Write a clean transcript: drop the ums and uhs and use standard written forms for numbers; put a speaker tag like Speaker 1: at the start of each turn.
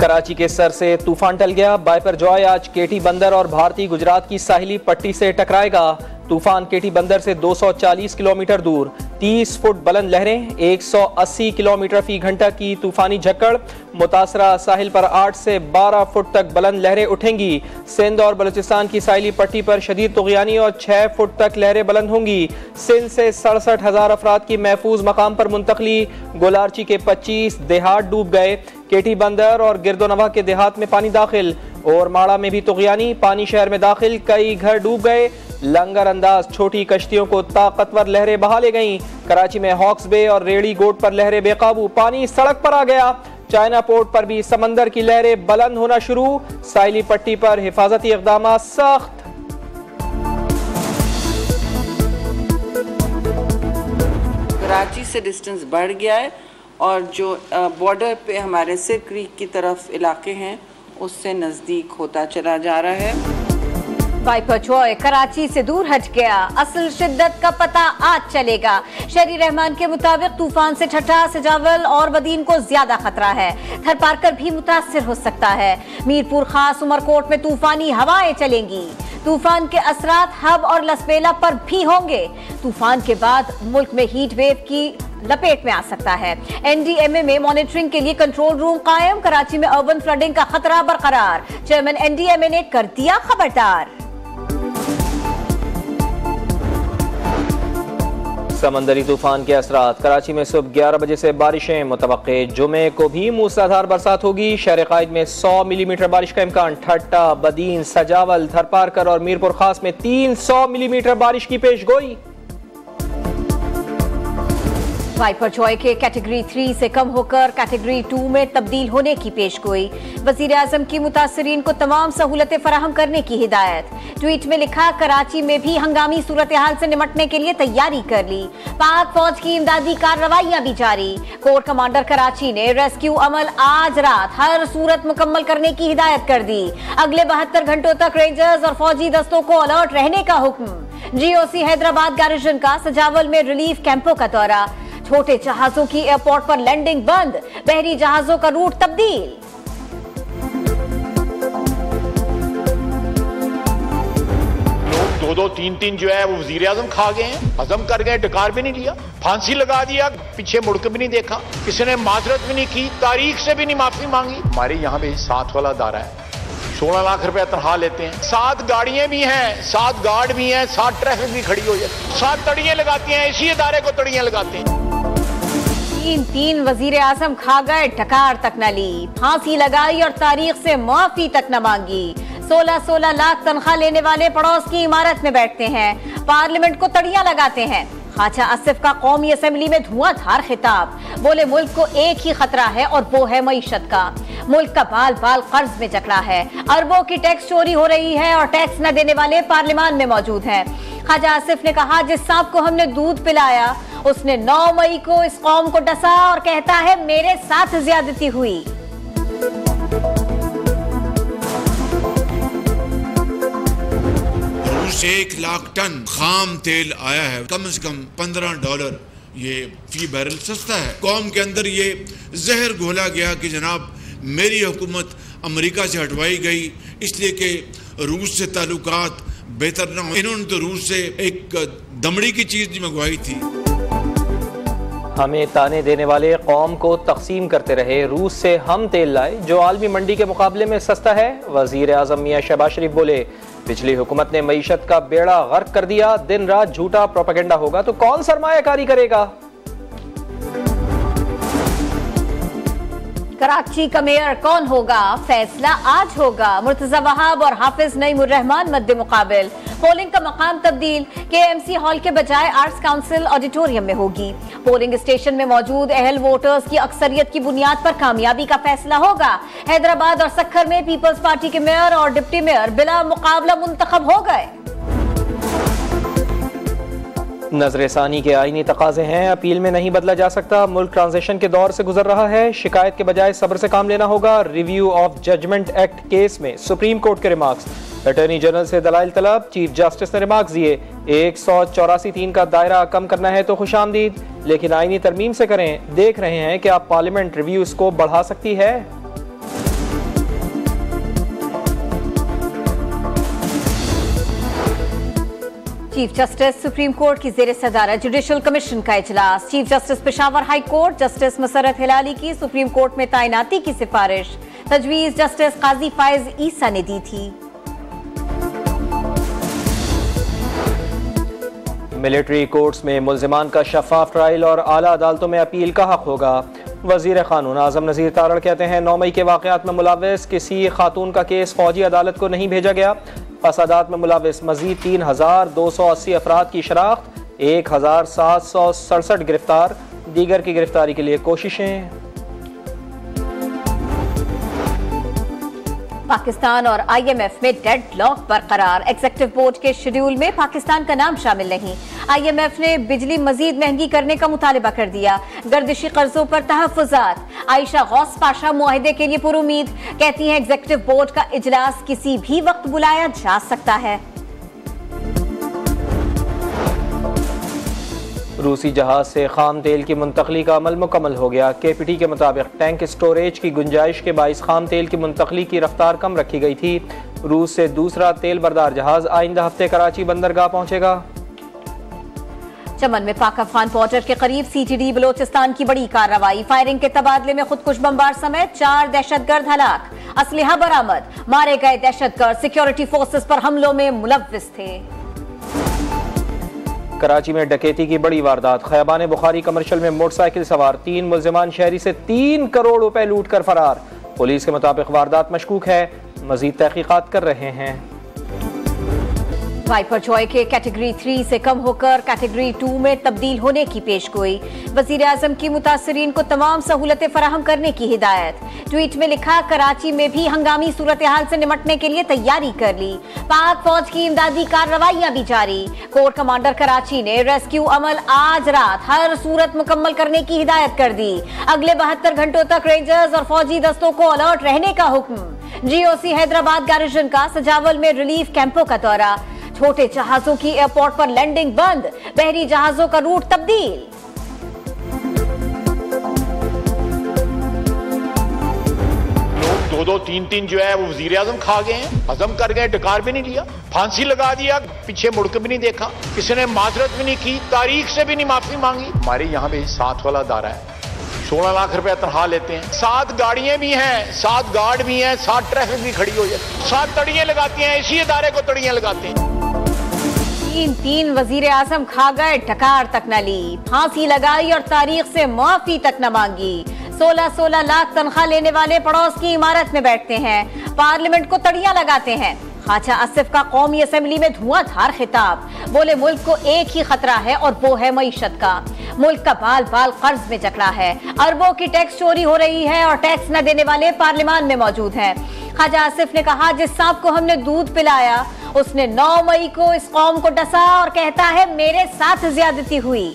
Speaker 1: कराची के सर से तूफान टल गया। बाइपर जॉय आज केटी बंदर और भारतीय गुजरात की साहिली पट्टी से टकराएगा। तूफान केटी बंदर से 240 किलोमीटर दूर, 30 फुट बुलंद लहरें, 180 किलोमीटर फी घंटा की तूफानी झक्कड़। मुतासरा साहिल पर 8 से 12 फुट तक बुलंद लहरें उठेंगी। सिंध और बलूचिस्तान की साहिली पट्टी पर शदीद तुग़यानी और 6 फुट तक लहरें बुलंद होंगी। सिंध से 67,000 अफराद की महफूज मकाम पर मुंतकली। गोलारची के 25 देहात डूब गए। केटी बंदर और गिरदोनवा के देहात में पानी दाखिल। और माड़ा में भी तुग़यानी, पानी शहर में दाखिल, कई घर डूब गए। लंगर अंदाज छोटी कश्तियों को ताकतवर लहरें बहा ले गईं। कराची में हॉक्स बे और रेड़ी गोट पर लहरें बेकाबू, पानी सड़क पर आ गया। चाइना पोर्ट पर भी समंदर की लहरें बुलंद होना शुरू। साहिली पट्टी पर हिफाजती इक़दाम सख्त।
Speaker 2: कराची से डिस्टेंस बढ़ गया है और जो बॉर्डर पे हमारे सिर क्रीक की तरफ इलाके हैं उससे नजदीक होता चला जा रहा है।
Speaker 3: बाइपर जॉय कराची से दूर हट गया, असल शिद्दत का पता आज चलेगा। शहरी रहमान के मुताबिक तूफान से ठट्ठा, सजावल और बदीन को ज्यादा खतरा है। थरपारकर भी मुतासिर हो सकता है। मीरपुर खास उमरकोट में तूफानी हवाएं चलेंगी। तूफान के असरात हब और लसबेला पर भी होंगे। तूफान के बाद मुल्क में हीट वेव की लपेट में आ सकता है। NDMA में मॉनिटरिंग के लिए कंट्रोल रूम कायम। कराची में अर्बन फ्लडिंग का खतरा बरकरार, चेयरमैन NDMA ने कर दिया खबरदार।
Speaker 1: समंदरी तूफान के असरात। कराची में सुबह 11 बजे से बारिशें मुतवक्के। जुमे को भी मूसलाधार बरसात होगी। शहर कायद में 100 मिलीमीटर बारिश का इम्कान। ठट्टा, बदीन, सजावल, थरपारकर और मीरपुर खास में 300 मिलीमीटर बारिश की पेशगोई।
Speaker 3: बाइपर जॉय के कैटेगरी 3 से कम होकर कैटेगरी 2 में तब्दील होने की पेशगोई। वजीर आजम की मुतासरीन को तमाम सहूलतें फराहम करने की हिदायत। ट्वीट में लिखा, कराची में भी हंगामी सूरत हाल से निमटने के लिए तैयारी कर ली। पाक फौज की इमदादी कार्रवाइयां भी जारी। कोर कमांडर कराची ने रेस्क्यू अमल आज रात हर सूरत मुकम्मल करने की हिदायत कर दी। अगले 72 घंटों तक रेंजर्स और फौजी दस्तों को अलर्ट रहने का हुक्म। GOC हैदराबाद गार्निशन का सजावल में रिलीफ कैंपों का दौरा। छोटे जहाजों की एयरपोर्ट पर लैंडिंग बंद, बहरी जहाजों का रूट तब्दील।
Speaker 4: लोग 2-2, 3-3 जो है वो वजीर आजम खा गए हैं, हजम कर गए, डकार भी नहीं लिया, फांसी लगा दिया, पीछे मुड़ के भी नहीं देखा, किसी ने माजरत भी नहीं की, तारीख से भी नहीं माफी मांगी। हमारे यहाँ पे 7 वाला दारा है, 16 लाख रुपया तनख्वाह लेते हैं। 7 गाड़ियां भी हैं, 7 गार्ड भी हैं, 7 ट्रैफिक भी खड़ी हो जाती है, 7 तड़ियां लगाती हैं, इसी इदारे को तड़ियां लगाते हैं।
Speaker 3: 3 वजीर आजम खा गए, डकार तक न ली, फांसी लगाई और तारीख से माफी तक न मांगी। 16-16 लाख तनख्वाह लेने वाले पड़ोस की इमारत में बैठते हैं, पार्लियामेंट को तड़ियां लगाते हैं। ख्वाजा आसिफ का कौमी असेंबली में धुआंधार खिताब। बोले, मुल्क को एक ही खतरा है और वो है मईशत का। मुल्क का बाल बाल कर्ज में जकड़ा है। अरबों की टैक्स चोरी हो रही है और टैक्स न देने वाले पार्लियामान में मौजूद हैं। ख्वाजा आसिफ ने कहा, जिस सांप को हमने दूध पिलाया उसने 9 मई को इस कौम को डसा और कहता है मेरे साथ ज्यादती हुई।
Speaker 5: रूस से 1 लाख टन खाम तेल आया है, कम से कम $15 ये फी बैरल सस्ता है। कौम के अंदर ये जहर घोला गया कि जनाब मेरी हुकूमत अमेरिका से हटवाई गई इसलिए कि रूस से ताल्लुकात बेहतर ना हो। इन्होंने तो रूस से एक दमड़ी की चीज मंगवाई थी।
Speaker 1: हमें ताने देने वाले कौम को तकसीम करते रहे। रूस से हम तेल लाए जो आलमी मंडी के मुकाबले में सस्ता है। वजीर आजम मियां शहबाज शरीफ बोले, पिछली हुकूमत ने मईशत का बेड़ा गर्क कर दिया। दिन रात झूठा प्रोपेगेंडा होगा तो कौन सरमायाकारी करेगा।
Speaker 3: कराची का मेयर कौन होगा, फैसला आज होगा। मुर्तजा वहाब और हाफिज नईमुर रहमान मद्दे मुकाबिल। पोलिंग का मकाम तब्दील KMC हॉल के बजाय आर्ट्स काउंसिल ऑडिटोरियम में होगी। पोलिंग स्टेशन में मौजूद अहल वोटर्स की अक्सरियत की बुनियाद पर कामयाबी का फैसला होगा। हैदराबाद और सक्खर में पीपल्स पार्टी के मेयर और डिप्टी मेयर बिला मुकाबला मुंतखब हो गए।
Speaker 1: नजरसानी के आईनी तकाजे हैं, अपील में नहीं बदला जा सकता। मुल्क ट्रांजिशन के दौर से गुजर रहा है, शिकायत के बजाय सब्र से काम लेना होगा। Review of judgment act case में सुप्रीम कोर्ट के रिमार्क्स। अटॉर्नी जनरल से दलाइल तलब, चीफ जस्टिस ने रिमार्क्स दिए। 184(3) का दायरा कम करना है तो खुशामदीद, लेकिन आईनी तरमीम से करें। देख रहे हैं कि आप पार्लियामेंट रिव्यूज को बढ़ा सकती है।
Speaker 3: चीफ जस्टिस सुप्रीम कोर्ट की जेर सदारत जुडिशल कमीशन का इजलास। Chief justice Peshawar high court justice Musarrat Hilali की सुप्रीम कोर्ट में तैनाती की सिफारिश तजवीज जस्टिस काजी फायज ईसा ने दी थी।
Speaker 1: मिलिट्री कोर्ट्स में मुल्जिमान का शफाफ ट्रायल और आला अदालतों में अपील का हक होगा। वजीर कानून आजम नज़ीर तारड़ कहते हैं 9 मई के वाक़यात में मुलव्वस किसी खातून का केस फौजी अदालत को नहीं भेजा गया। फसादात में मुलव्वस मजीद 3280 अफराद की शनाख्त, 1767 गिरफ्तार, दीगर की गिरफ्तारी के लिए कोशिशें।
Speaker 3: पाकिस्तान और IMF में डेडलॉक बरकरार। एग्जीक्यूटिव बोर्ड के शेड्यूल में पाकिस्तान का नाम शामिल नहीं। IMF ने बिजली मजीद महंगी करने का मुतालिबा कर दिया। गर्दिशी कर्जों पर तहफ़्फ़ुज़ात। आयशा गौस पाशा मुआहिदे के लिए पुरुमीद, कहती हैं एग्जीक्यूटिव बोर्ड का इजलास किसी भी वक्त बुलाया जा सकता है।
Speaker 1: रूसी जहाज से खाम तेल की मुंतकली का अमल मुकम्मल हो गया। KPT के मुताबिक टैंक स्टोरेज की गुंजाइश के बाइस खाम तेल की मुंतकली की रफ्तार कम रखी गई थी। रूस से दूसरा तेल बरदार जहाज आइंदा हफ्ते कराची बंदरगाह पहुंचेगा।
Speaker 3: चमन में पाक अफगान बॉर्डर के करीब CTD बलोचिस्तान की बड़ी कार्रवाई। फायरिंग के तबादले में खुदकुश बमबार समेत 4 दहशतगर्द हलाक। असलहा बरामद। मारे गए दहशतगर्द सिक्योरिटी फोर्सेस पर हमलों में मुलव्विस थे।
Speaker 1: कराची में डकैती की बड़ी वारदात। खैबान बुखारी कमर्शियल में मोटरसाइकिल सवार 3 मुल्जिमान शहरी से 3 करोड़ रुपए लूट कर फरार। पुलिस के मुताबिक वारदात मशकूक है, मजीद तहकीकात कर रहे हैं।
Speaker 3: वाइपर जॉय के कैटेगरी 3 से कम होकर कैटेगरी 2 में तब्दील होने की पेशगोई। वजीर आजम की मुतासरीन को तमाम सहूलतें फराहम करने की हिदायत। ट्वीट में लिखा, कराची में भी हंगामी सूरत हाल से निमटने के लिए तैयारी कर ली। पाक फौज की इमदादी कार्रवाइयां भी जारी। कोर कमांडर कराची ने रेस्क्यू अमल आज रात हर सूरत मुकम्मल करने की हिदायत कर दी। अगले 72 घंटों तक रेंजर्स और फौजी दस्तों को अलर्ट रहने का हुक्म। GOC हैदराबाद गार्निशन का सजावल में रिलीफ कैंपों का दौरा। छोटे जहाजों की एयरपोर्ट पर लैंडिंग बंद, बहरी जहाजों का रूट तब्दील।
Speaker 4: लोग 2-2, 3-3 जो है वो वजीर आजम खा गए हैं, हजम कर गए, डकार भी नहीं लिया, फांसी लगा दिया, पीछे मुड़ के भी नहीं देखा, किसी ने माजरत भी नहीं की, तारीख से भी नहीं माफी मांगी। हमारे यहाँ पे 7 वाला दारा है, 16 लाख रुपए तनख्वाह लेते हैं, 7 गाड़ियां भी हैं, 7 गार्ड भी हैं, 7 ट्रैफिक भी खड़ी हो जाती है, 7 तड़ियां लगाती हैं, इसी इदारे को तड़ियां लगाते हैं।
Speaker 3: 3 वजीर आजम खा गए, डकार तक न ली, फांसी लगाई और तारीख से माफी तक न मांगी। 16-16 लाख तनख्वाह लेने वाले पड़ोस की इमारत में बैठते हैं, पार्लियामेंट को तड़ियां लगाते हैं। ख्वाजा आसिफ का कौमी असेंबली में धुआंधार खिताब, बोले मुल्क को एक ही खतरा है और वो है मईशत का। मुल्क का बाल बाल कर्ज में जकड़ा है, अरबों की टैक्स चोरी हो रही है और टैक्स न देने वाले पार्लियामान में मौजूद हैं। ख्वाजा आसिफ ने कहा, जिस सांप को हमने दूध पिलाया उसने 9 मई को इस कौम को डसा और कहता है मेरे साथ ज्यादती हुई।